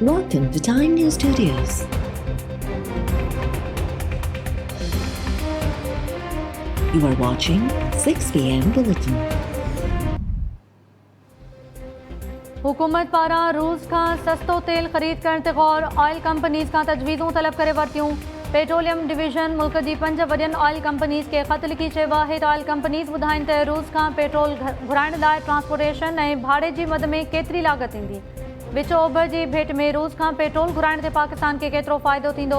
Welcome to Time News Studios. You are watching 6 p.m. Bulletin. हुकूमत पारां रूस खां सस्तो तेल ख़रीद करण ते गौर। ऑयल कंपनीज़ खां तजवीज़ूं तलब करे वरितियूं। पेट्रोलियम डिवीज़न मुल्क जी 5 वॾियुनि ऑयल कंपनीज़ खे ख़त लिखी चयो आहे त ऑयल कंपनीज़ ॿुधाइनि त रूस खां पेट्रोल घुराइण लाइ ट्रांसपोर्टेशन ऐं भाड़े जी मद में केतिरी लाॻत ईंदी। विच ओभर जी भेट में रूस खां पेट्रोल घुराइण ते पाकिस्तान खे केतिरो फ़ाइदो थींदो।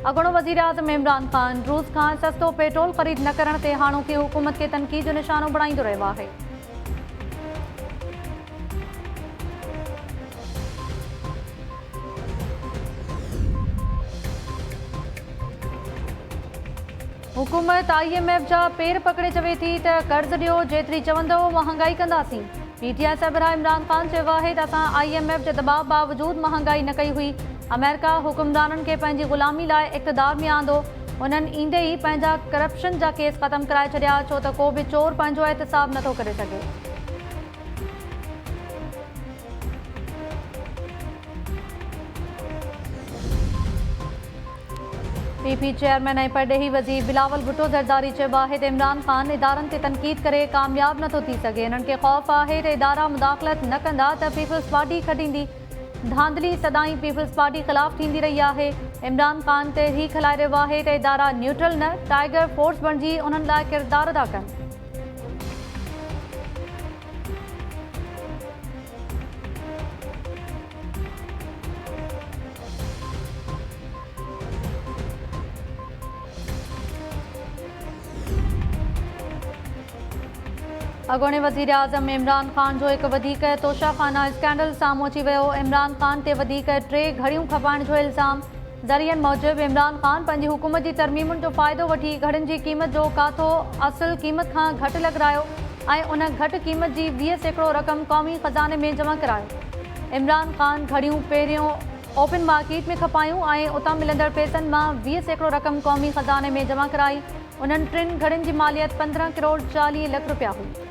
अॻूणो वज़ीर आज़म इमरान ख़ान रूस खां सस्तो पेट्रोल ख़रीद न करण ते हाणोकी हुकूमत खे तनक़ीद जो निशानो बणाईंदो रहियो आहे। हुकूमत IMF जा पेर पकड़े चवे थी त कर्ज़ ॾियो, जेतिरी चवंदो महांगाई कंदासीं। PTI सरबराह इमरान ख़ान चयो आहे त असां IMF जे दबाव बावजूद महांगाई न कई हुई। अमेरिका हुकुमराननि खे पंहिंजी ग़ुलामी लाइ इक़्तिदार में आंदो। उन्हनि ईंदे ई पंहिंजा करप्शन जा केस ख़तमु कराए छॾिया, छो त को बि चोर पंहिंजो एहतिसाब नथो करे सघे। PP चेयरमैन ऐं परॾेही वज़ीर बिलावल भुट्टो ज़रदारी चयो आहे त इमरान ख़ान इदारनि ते तनक़ीद करे कामयाब नथो थी सघे। इन्हनि खे ख़ौफ़ आहे त इदारा मुदाख़लत न कंदा त पीपल्स पार्टी खटींदी। धांधली सदाईं पीपल्स पार्टी ख़िलाफ़ थींदी रही आहे। इमरान ख़ान ते ही खिलाए रहियो आहे त इदारा न्यूट्रल न टाइगर फोर्स बणिजी उन्हनि लाइ किरदारु अदा कनि। अॻूणे वज़ीर आज़म इमरान ख़ान जो हिकु वधीक तोशाखाना स्कैंडल साम्हूं अची वियो। इमरान ख़ान ते वधीक 3 घड़ियूं खपाइण जो इल्ज़ाम। ज़रियनि मूजिबि इमरान ख़ान पंहिंजी हुकूमत जी तरमीमुनि जो फ़ाइदो वठी घड़ियुनि जी क़ीमत जो काथो असुल क़ीमत खां घटि लॻारायो ऐं उन घटि क़ीमत जी 20% रक़म क़ौमी ख़ज़ाने में जमा करायो। इमरान ख़ान घड़ियूं पहिरियों ओपन मार्केट में खपायूं ऐं उतां मिलंदड़ पैसनि मां 20% रक़म क़ौमी ख़ज़ाने में जमा कराई। उन्हनि 3 घड़ियुनि जी मालियत 15 करोड़ 40 लख रुपया हुई।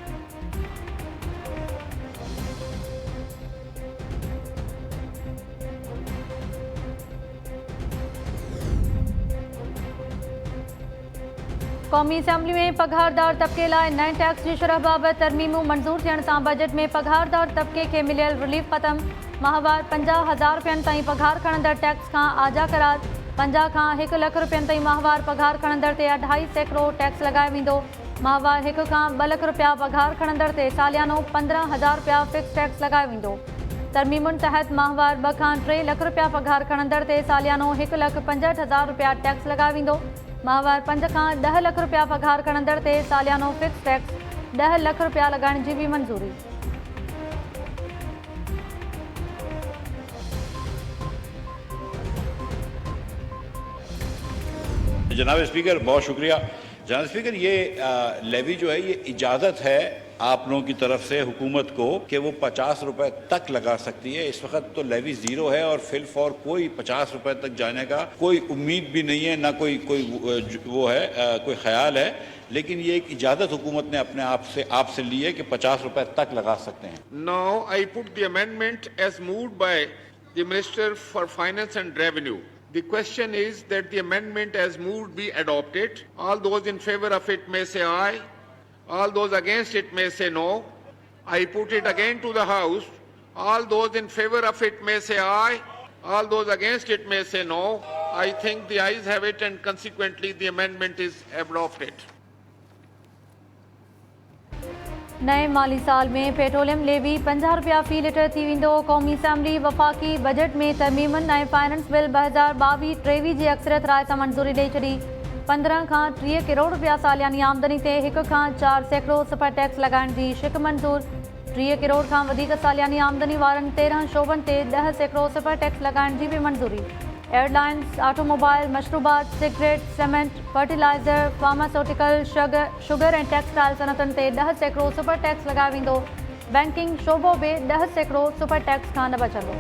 क़ौमी असैम्बली में पघारदार तबिके लाइ नए टैक्स जी शरह बाबति तरमीमूं मंज़ूर थियण सां बजट में पघारदार तबिके खे मिलियल रिलीफ ख़तमु। माहवार 50,000 रुपयनि ताईं पघार खणंदड़ टैक्स खां आजा करार। 50 खां 1 लख रुपयनि ताईं माहवार पघार खणंदड़ ते 2.5% टैक्स लॻायो वेंदो। माहवार 1 खां 2 लख रुपया पघार खणंदड़ ते सालियानो 15,000 रुपया फिक्स टैक्स लॻायो वेंदो। तरमीमुनि तहत माहवार 2 खां 3 लख रुपया पघार खणंदड़ ते सालियानो 1,65,000 रुपया टैक्स लॻायो वेंदो। माहवार 5 खां 10 लख रुपया पघार खणंदड़ ते सालियानो फिक्स टैक्स 10 लख रुपया लॻाइण जी बि मंज़ूरी। जनाब स्पीकर, बहुत शुक्रिया। जनाब स्पीकर, ये लेवी जो है ये इजाज़त है आप लोगों की तरफ से हुकूमत को कि वो 50 रुपए तक लगा सकती है। इस वक्त तो लेवी 0 है और फिल फॉर कोई 50 रुपए तक जाने का कोई उम्मीद भी नहीं है, ना कोई वो है कोई ख्याल है, लेकिन ये एक इजाज़त हुकूमत ने अपने आपसे ली है कि 50 रुपए तक लगा सकते हैं। Now I put the amendment as moved by the Minister for Finance and Revenue. The question is that the amendment as moved be adopted. All those in favor of it may say aye. All those against it may say no. I put it again to the House. All those in favor of it may say aye. All those against it may say no. I think the ayes have it and consequently the amendment is adopted. नए माली साल में petroleum levy 50 रुपया फ़ी litre थी वेंदो। क़ौमी assembly वफ़ाक़ी budget में तरमीमनि ऐं फाइनेंस बिल 2022-23 जी अक्सरियत राय सां मंज़ूरी ॾेई छॾी। 15 खां 30 करोड़ रुपया सालियानी आमदनी ते 1 खां 4% सुपर टैक्स लॻाइण जी शिक मंज़ूर। 30 करोड़ खां वधीक सालियानी आमदनी वारनि 13 शोबनि ते 10% सुपर टैक्स लॻाइण जी बि मंज़ूरी। एयरलाइंस, ऑटोमोबाइल, मशरूबात, cigarette, cement, fertiliser, pharmaceutical, sugar ऐं टेक्सटाइल सनतनि ते 10% सुपर टैक्स लॻायो वेंदो। बैंकिंग शोबो बि 10% सुपर टैक्स खां न बचंदो।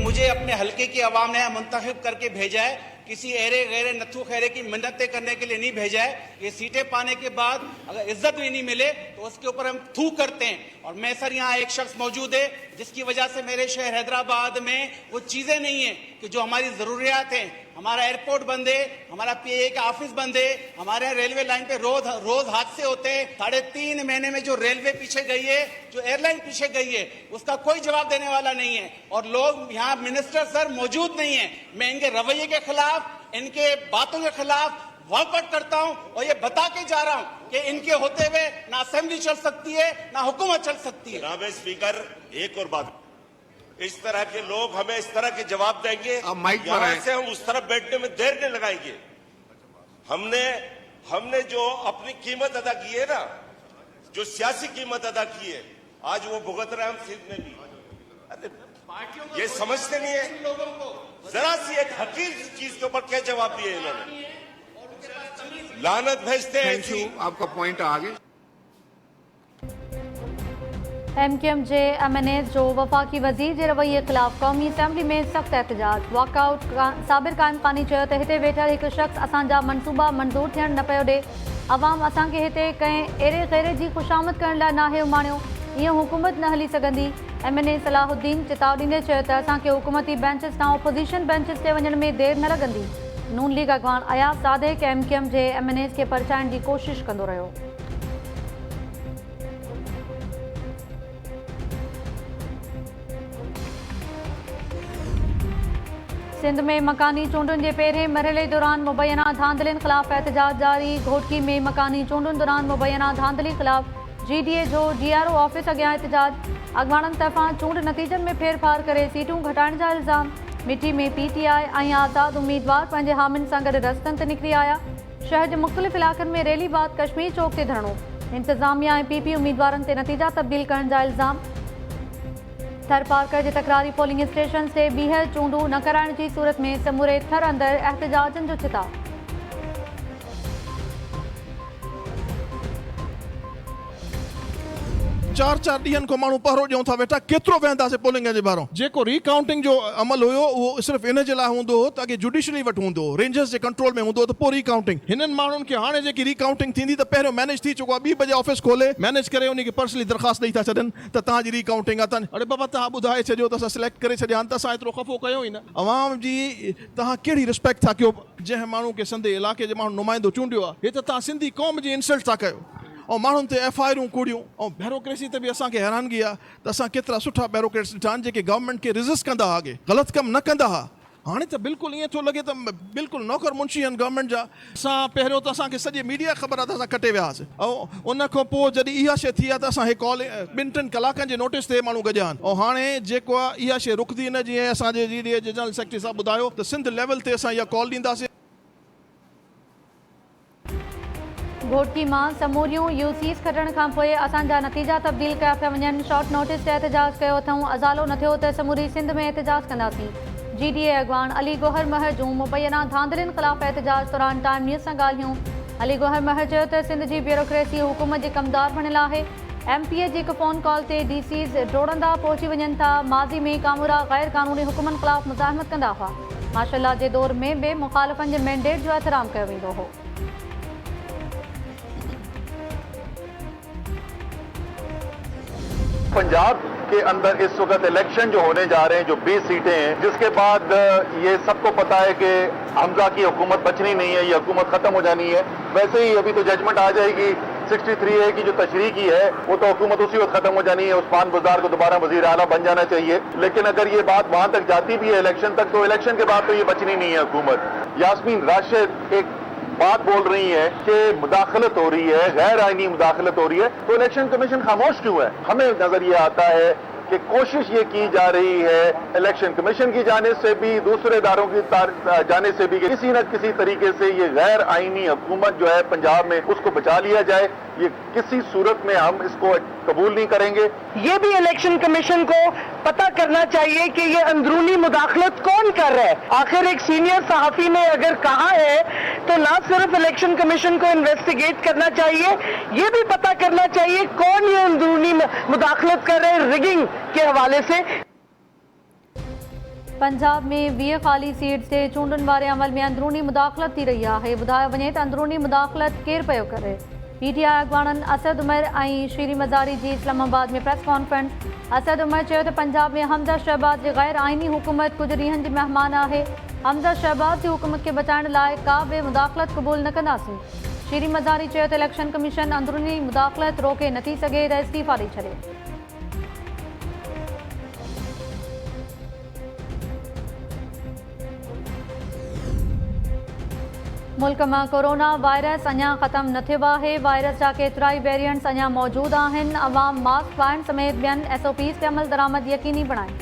मुझे अपने हल्के की आवाम ने मुंतखब करके भेजा है, किसी एरे गैरे नथु खैरे की मिन्नतें करने के लिए नहीं भेजा है। ये सीटें पाने के बाद अगर इज्जत भी नहीं मिले तो उसके ऊपर हम थूक करते हैं। और मैं सर यहाँ एक शख्स मौजूद है जिसकी वजह से मेरे शहर हैदराबाद में वो चीजें नहीं है कि जो हमारी जरूरियात हैं। हमारा एयरपोर्ट बंद है, हमारा पीए का ऑफिस बंद है, हमारे यहाँ रेलवे लाइन पे रोज हादसे होते हैं। 3.5 महीने में जो रेलवे पीछे गई है, जो एयरलाइन पीछे गई है, उसका कोई जवाब देने वाला नहीं है। और लोग यहाँ मिनिस्टर सर मौजूद नहीं है। मैं इनके रवैये के खिलाफ, इनके बातों के खिलाफ वॉकआउट करता हूं और ये बता के जा रहा हूं कि इनके होते हुए ना असेंबली चल सकती है ना हुकूमत चल सकती है। जनाब स्पीकर, एक और बात, इस तरह के लोग हमें इस तरह के जवाब देंगे, यहाँ से हम उस तरफ बैठने में देर नहीं लगाएंगे। हमने जो अपनी कीमत अदा की है ना, जो सियासी कीमत अदा की है, आज वो भुगत रहे हम सिंध में भी। अरे ये समझते नहीं है लोगों को, जरा सी एक हकीर चीज के ऊपर क्या जवाब दिए इन्होंने, लानत भेजते हैं ऐसी। आपका पॉइंट आगे। MQM जे MNAs जो वफ़ाक़ी वज़ीर जे रवैये ख़िलाफ़ क़ौमी असैम्बली में सख़्त एहतजाज। वॉकआउट साबिर क़ाइम ख़ानी चयो त हिते वेठल हिकु शख़्स असांजा मनसूबा मंज़ूर थियण न पियो ॾे। अवाम असांखे हिते कंहिं अहिड़े ग़ैर जी ख़ुशामद करण लाइ नाहे उमाणियो। ईअं हुकूमत न हली सघंदी। MNA सलाहुद्दीन चिताव ॾींदे चयो त असांखे हुकूमती बेंचिस तां अपोज़िशन बेंचिस ते वञण में देरि न लॻंदी। नून लीग अॻवान अयाज़ सादिक़ MQM जे MNAs खे परचाइण जी कोशिश कंदो रहियो। सिंध में मकानी चूंडुनि जे पहिरें मरहले दौरान मुबैना धांधलियुनि ख़िलाफ़ एहतजाज जारी। घोटकी में मकानी चूंडुनि दौरान मुबैना धांधली ख़िलाफ़ GDA जो DRO ऑफिस अॻियां एहतजाज। अॻवाणनि तरफ़ां चूंड नतीजनि में फेरफार करे सीटूं घटाइण जा इल्ज़ाम। मिटी में PTI ऐं आज़ाद उम्मीदवार पंहिंजे हामियुनि सां गॾु रस्तनि ते निकिरी आया। शहर जे मुख़्तलिफ़ इलाइक़नि में रैली बाद कश्मीर चौक ते धरणो। इंतिज़ामिया ऐं PP उम्मीदवारनि ते नतीजा तब्दील करण जा इल्ज़ाम। थरपारकर जे तकरारी पोलिंग स्टेशन ते बीहल चूंडूं न कराइण जी सूरत में समूरे थर अंदरि एहतजाजनि जो चिताब। 4-4 ॾींहंनि खां माण्हू पहरो ॾियूं था वेठा, केतिरो वेहंदासीं पोलिंग जे ॿाहिरां। जेको रिकाउंटिंग जो अमल हुयो उहो सिर्फ़ु इन जे लाइ हूंदो हो ताकी जुडिशरी वटि हूंदो, रेंजर्स जे कंट्रोल में हूंदो त पोइ रिकाउंटिंग। हिननि माण्हुनि खे हाणे जेकी रिकाउंटिंग थींदी त पहिरियों मैनेज थी चुको आहे। 2 बजे ऑफिस खोले मैनेज करे उनखे पर्सनली दरख़्वास्त ॾेई था छॾनि त तव्हांजी रिकाउंटिंग आहे। अरे बाबा तव्हां ॿुधाए छॾियो त असां सिलेक्ट करे छॾिया आहिनि त असां एतिरो ख़फ़ो कयो ई न। अवाम जी तव्हां कहिड़ी रिस्पेक्ट था कयो जंहिं माण्हू खे संदे इलाइक़े जे माण्हू नुमाइंदो चूंडियो आहे। हे त तव्हां सिंधी क़ौम जी इंसल्ट था कयो ऐं माण्हुनि ते FIR कूड़ियूं ऐं ब्यूरोक्रेसी ते बि असांखे हैरानगी आहे त असां केतिरा सुठा ब्यूरोक्रेट्स ॾिठा आहिनि जेके गवर्नमेंट खे रिज़िस्ट कंदा हुआ, अॻे ग़लति कमु न कंदा हुआ। हाणे त बिल्कुलु ईअं थो लॻे त बिल्कुलु नौकर मुंशी आहिनि गवर्नमेंट जा। असां पहिरियों त असांखे सॼी मीडिया ख़बर आहे त असां कटे वियासीं ऐं उन खां पोइ जॾहिं इहा शइ थी आहे त असां हे कॉल 2-3 कलाकनि जे नोटिस ते माण्हू गॾिया आहिनि। ऐं हाणे जेको आहे इहा शइ रुकंदी न, जीअं असांजे GDA जे जनरल सेक्रेटरी साहब ॿुधायो त सिंध लेवल ते असां इहा कॉल ॾींदासीं। घोटकी मां समूरियूं UCs खटण खां पोइ असांजा नतीजा तब्दील कया पिया वञनि। शॉर्ट नोटिस ते एहतजाज कयो अथऊं। अज़ालो न थियो त समूरी सिंध में एहतजाज कंदासीं। GDA अॻवान अली गौहर महर जूं मुबैना धांधलियुनि ख़िलाफ़ एहतजाज दौरान टाइम न्यूज़ सां ॻाल्हियूं। अली गौहर महर चयो त सिंध जी ब्यूरोक्रेसी हुकूमत जे कमदार बणियल आहे। MPA जी हिकु फ़ोन कॉल ते DCs डोड़ंदा पहुची वञनि था। माज़ी में कामूरा गैर क़ानूनी हुकुमनि ख़िलाफ़ मुज़ाहिमत कंदा हुआ। माशाअल्लाह जे दौर में बि मुख़ालिफ़नि जे मैंडेट जो एहतराम कयो वेंदो हो। पंजाब के अंदर इस वक्त इलेक्शन जो होने जा रहे हैं, जो 20 सीटें हैं, जिसके बाद ये सबको पता है कि हमजा की हुकूमत बचनी नहीं है, ये हुकूमत खत्म हो जानी है। वैसे ही अभी तो जजमेंट आ जाएगी 63A की जो तशरीह की है वो तो हुकूमत उसी वक्त खत्म हो जानी है। उस्मान बुज़दार को दोबारा वज़ीर आला बन जाना चाहिए। लेकिन अगर ये बात वहां तक जाती भी है इलेक्शन तक, तो इलेक्शन के बाद तो ये बचनी नहीं है हुकूमत। यास्मीन राशिद एक बात बोल रही है कि मुदाखलत हो रही है, गैर आईनी मुदाखलत हो रही है, तो इलेक्शन कमीशन खामोश क्यों है? हमें नजर ये आता है कि कोशिश ये की जा रही है इलेक्शन कमीशन की जाने से भी, दूसरे इदारों की जाने से भी, किसी न किसी तरीके से ये गैर आईनी हुकूमत जो है पंजाब में उसको बचा लिया जाए। ये किसी सूरत में हम इसको कबूल नहीं करेंगे। ये भी इलेक्शन कमीशन को पता करना चाहिए कि ये अंदरूनी मुदाखलत कौन कर रहा है। आखिर एक सीनियर सहाफी ने अगर कहा है तो ना सिर्फ इलेक्शन कमीशन को इन्वेस्टिगेट करना चाहिए, ये भी पता करना चाहिए कौन ये अंदरूनी मुदाखलत कर रहे हैं रिगिंग के हवाले से। पंजाब में 20 ख़ाली सीट से चूंडनि वारे अमल में अंदरूनी मुदाख़लत थी रही है। ॿुधायो वञे त अंदरूनी मुदाख़लत केरु पियो करे। PTI अॻवाननि असद उमर ऐं शीरी मज़ारी जी इस्लामाबाद में प्रेस कॉन्फ्रेंस। असद उमर चयो त पंजाब में हमज़ा शहबाज जी गैर आइनी हुकूमत कुछ ॾींहंनि जी महिमान आहे। हमज़ा शहबाज जी हुकूमत खे बचाइण लाइ का बि मुदाख़लत क़बूल न कंदासीं। शीरी मज़ारी चयो त इलेक्शन कमीशन अंदरूनी मुदाख़लत रोके नथी सघे त इस्तीफ़ा ॾेई छॾे। मुल्क में कोरोना वायरस अञा ख़त्म न थियो आहे। वायरस जा केतिरा ई वेरिएंट्स अञा मौजूद आहिनि। अवाम मास्क पाइण समेत ॿियनि SOPs ते अमल दरामद यकीनी बणाइनि।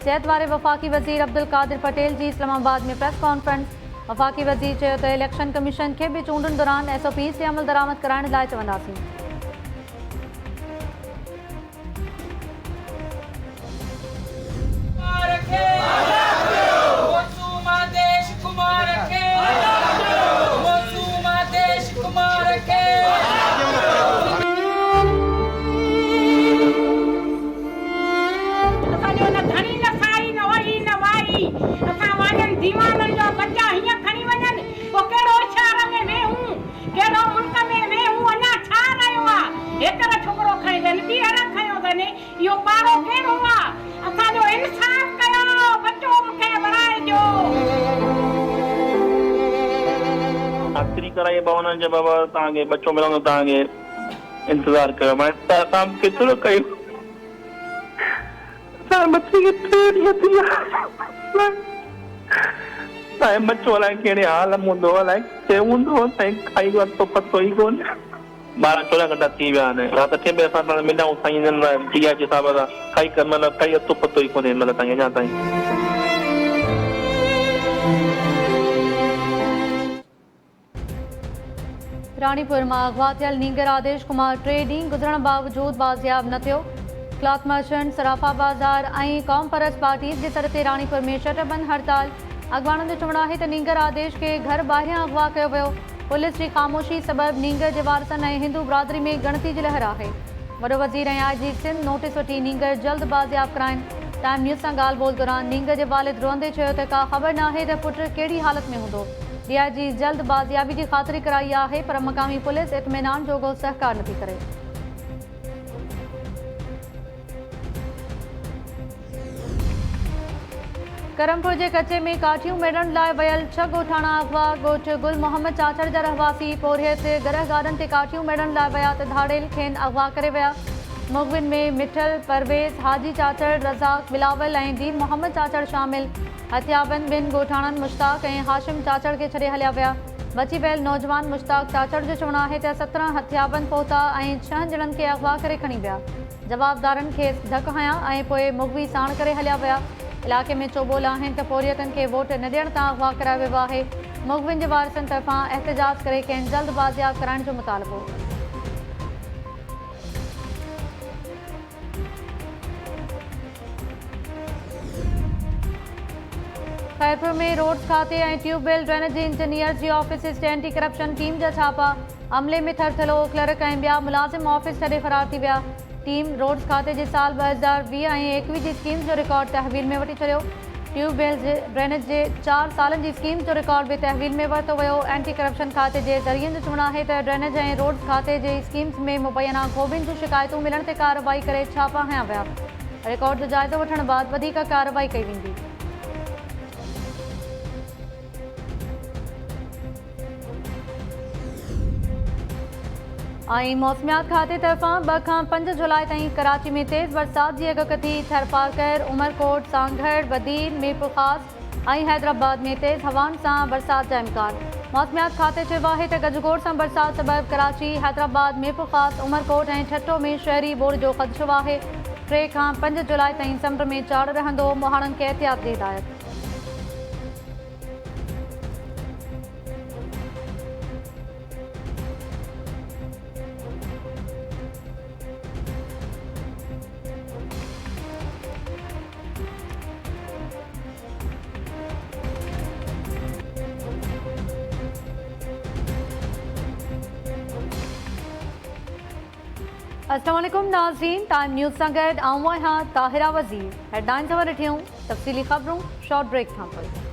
सिहत वारे वफ़ाक़ी वज़ीर अब्दुल कादिर पटेल जी इस्लामाबाद में प्रेस कॉन्फ्रेंस। वफ़ाक़ी वज़ीर चयो त इलेक्शन कमीशन खे बि चूंडनि दौरान SOPs ते अमल दरामद कराइण लाइ चवंदासीं। कराई भवन जे बाबा तव्हांखे बचो मिलंदो तव्हांखे इंतज़ारु कयो मां तव्हां केतिरो कयो बच्चे खे 3 ॾींहं थी विया तव्हांजो बचो अलाए कहिड़े हाल में हूंदो अलाए किथे हूंदो साईं काई ॻाल्हि तो पतो ई कोन्हे 12-14 घंटा थी विया आहिनि राति 8 बजे असां मिलिया साईं हिननि DI जे हिसाब सां काई मतिलबु काई अतो पतो ई कोन्हे मतिलबु ताईं अञा ताईं। रानीपुर में अगवा थियल नीगर आदेश कुमार 3 ॾींहं गुज़रण बावजूद बाज़ियाब न थियो। क्लॉथ मर्चेंट सराफा बाज़ार ऐं क़ौम परस्त पार्टीज़ जे सर ते रानीपुर में शटरबंद हड़ताल। अॻवाननि जो चवणु आहे त नीगर आदेश खे घर ॿाहिरियां अगवा कयो वियो। पुलिस जी ख़ामोशी सबबि नीगर जे वारसनि ऐं हिंदू बिरादरी में गणती जी लहर आहे। वॾो वज़ीर ऐं IG सिंध नोटिस वठी नीगर जल्द बाज़ियाब कराइनि। टाइम न्यूज़ सां ॻाल्हि ॿोल दौरान नीगर जे वालिद रोअंदे चयो त का ख़बर नाहे त पुटु कहिड़ी हालत में हूंदो। DIG जल्द बाज़ियाबी की ख़ातिरी कराई है पर मकामी पुलिस इत्मीनान जोगो सहकार नथी करे। करमपुर के कचे में काठियूं मेड़ण लाइ वयल 6 ॻोठाणा अगवा। ॻोठ गुल मोहम्मद चाचड़ जा रहवासी पोरियत गरह गार्डन ते काठियूं मेड़ण लाइ विया त धाड़ेल खेनि अगवा करे विया। मुगविन में मिठल परवेज़ हाजी चाचड़ रज़ाक बिलावल ऐं दीन मोहम्मद चाचड़ शामिल। हथियाबंद 2 ॻोठाणनि मुश्ताक ऐं हाशिम चाचड़ के छॾे हलिया विया। बची वियल नौजवान मुश्ताक चाचड़ जो चवणु आहे त 17 हथियाबंद पहुता ऐं 6 ॼणनि खे अगवा करे खणी विया। जवाबदारनि खे धक हया ऐं पोइ मुगवी साण करे हलिया विया। इलाइक़े में चोबोल आहिनि त पोरियतनि खे वोट न ॾियण तां अगवा करायो वियो आहे। मुगविन जे वारसनि तरफ़ां एहतजाज करे कंहिं जल्द बाज़ियाब कराइण जो मुतालबो। खैरपुर में रोड्स खाते ऐं ट्यूबवेल ड्रेनेज इंजीनियर जी ऑफिस ते एंटी करप्शन टीम जा छापा। अमले में थरथलो क्लर्क ऐं ॿिया मुलाज़िम ऑफिस छॾे फरार थी विया। टीम रोड्स खाते जे साल 2020 ऐं 21 जी स्कीम्स जो रिकॉर्ड तहवील में वठी छॾियो। ट्यूबवेल ड्रेनेज जे 4 सालनि जी स्कीम्स जो रिकॉर्ड बि तहवील में वरितो वियो। एंटी करप्शन खाते जे ज़रियनि जो चवणु आहे त ड्रेनेज ऐं रोड्स खाते जे स्कीम्स में मुबैना ख़ूबियुनि जूं शिकायतूं मिलण ते कार्रवाई करे छापा हया विया। रिकॉर्ड जो जाइज़ो वठण बाद वधीक कार्रवाई कई वेंदी। मौसमियात खाते तरफां 2 खां 5 जुलाई ताईं कराची में तेज़ बरसात की अगकथी। थरपारकर, उमरकोट, सांगढ़, बदीन, मीरपुर ख़ास ऐं हैदराबाद में तेज़ हवाउनि सां बरसात जा इम्कान। मौसमियात खाते चयो आहे त गजगोड़ सां बरसात सबबि कराची, हैदराबाद, मीरपुर ख़ास, उमरकोट ऐं ठट्टो में शहरी बोड़ जो ख़दशो आहे। 3 खां 5 जुलाई ताईं समुंड में चाड़ रहंदो। मुहाणनि खे एहतियात जी हिदायत। अस्सलाम वालेकुम नाज़रीन, टाइम न्यूज़ सां गॾु आऊं आहियां ताहिरा वज़ीर। हेडलाइन्स ख़बर ॾिठियूं, तफ़सीली ख़बरूं शॉर्ट ब्रेक खां पोइ।